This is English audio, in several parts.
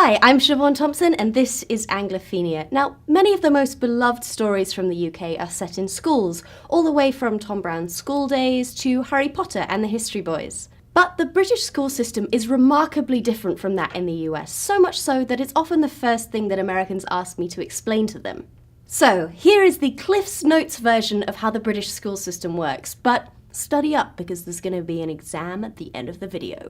Hi, I'm Siobhan Thompson and this is Anglophenia. Now, many of the most beloved stories from the UK are set in schools, all the way from Tom Brown's School Days to Harry Potter and the History Boys. But the British school system is remarkably different from that in the US, so much so that it's often the first thing that Americans ask me to explain to them. So, here is the Cliff's Notes version of how the British school system works, but study up because there's going to be an exam at the end of the video.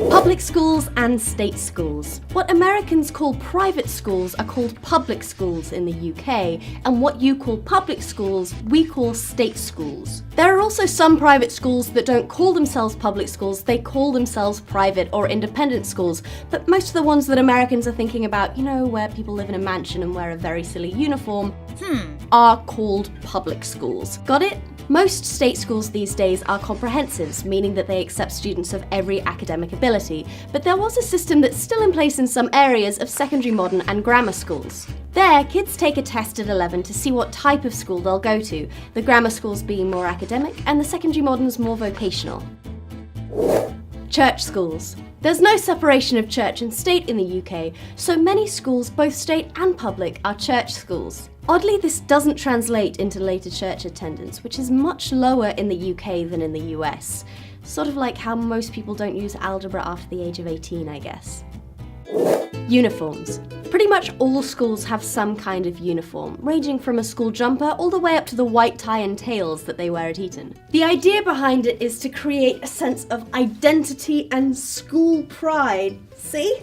Public schools and state schools. What Americans call private schools are called public schools in the UK, and what you call public schools, we call state schools. There are also some private schools that don't call themselves public schools, they call themselves private or independent schools, but most of the ones that Americans are thinking about, you know, where people live in a mansion and wear a very silly uniform, are called public schools. Got it? Most state schools these days are comprehensives, meaning that they accept students of every academic ability, but there was a system that's still in place in some areas of secondary modern and grammar schools. There, kids take a test at 11 to see what type of school they'll go to, the grammar schools being more academic and the secondary moderns more vocational. Church schools. There's no separation of church and state in the UK, so many schools, both state and public, are church schools. Oddly, this doesn't translate into later church attendance, which is much lower in the UK than in the US. Sort of like how most people don't use algebra after the age of 18, I guess. Uniforms. Pretty much all schools have some kind of uniform, ranging from a school jumper all the way up to the white tie and tails that they wear at Eton. The idea behind it is to create a sense of identity and school pride. See?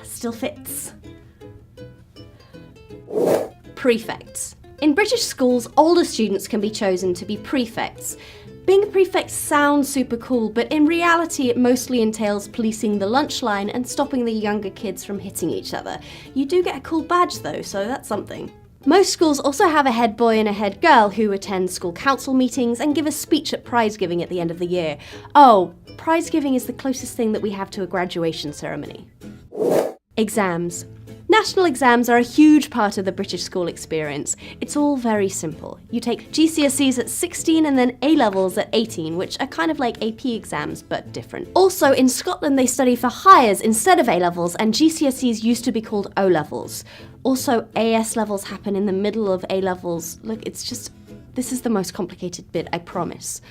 Still fits. Prefects. In British schools, older students can be chosen to be prefects. Being a prefect sounds super cool, but in reality it mostly entails policing the lunch line and stopping the younger kids from hitting each other. You do get a cool badge though, so that's something. Most schools also have a head boy and a head girl who attend school council meetings and give a speech at prize giving at the end of the year. Oh, prize giving is the closest thing that we have to a graduation ceremony. Exams. National exams are a huge part of the British school experience. It's all very simple. You take GCSEs at 16 and then A-levels at 18, which are kind of like AP exams, but different. Also, in Scotland they study for Highers instead of A-levels, and GCSEs used to be called O-levels. Also, AS levels happen in the middle of A-levels. Look, this is the most complicated bit, I promise.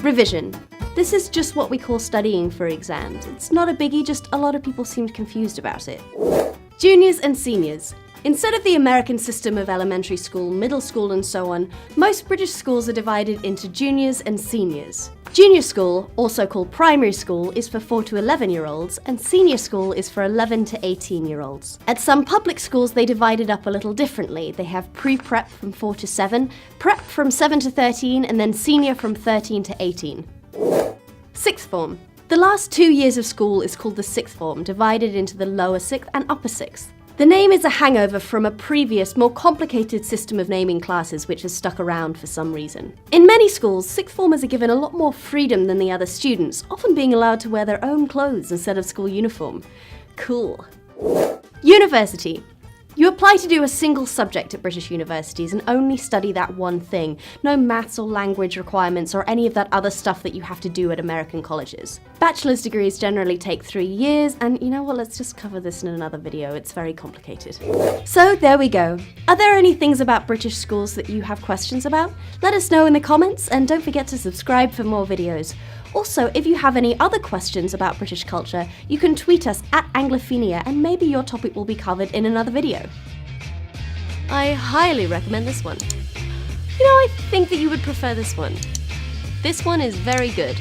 Revision. This is just what we call studying for exams. It's not a biggie, just a lot of people seemed confused about it. Juniors and seniors. Instead of the American system of elementary school, middle school and so on, most British schools are divided into juniors and seniors. Junior school, also called primary school, is for 4 to 11-year-olds, and senior school is for 11 to 18-year-olds. At some public schools they divide it up a little differently. They have pre-prep from 4 to 7, prep from 7 to 13, and then senior from 13 to 18. Sixth form. The last 2 years of school is called the sixth form, divided into the lower sixth and upper sixth. The name is a hangover from a previous, more complicated system of naming classes which has stuck around for some reason. In many schools, sixth formers are given a lot more freedom than the other students, often being allowed to wear their own clothes instead of school uniform. Cool. University. You apply to do a single subject at British universities and only study that one thing. No maths or language requirements or any of that other stuff that you have to do at American colleges. Bachelor's degrees generally take 3 years, and you know what, let's just cover this in another video, it's very complicated. So there we go. Are there any things about British schools that you have questions about? Let us know in the comments, and don't forget to subscribe for more videos. Also, if you have any other questions about British culture, you can tweet us at Anglophenia and maybe your topic will be covered in another video. I highly recommend this one. You know, I think that you would prefer this one. This one is very good.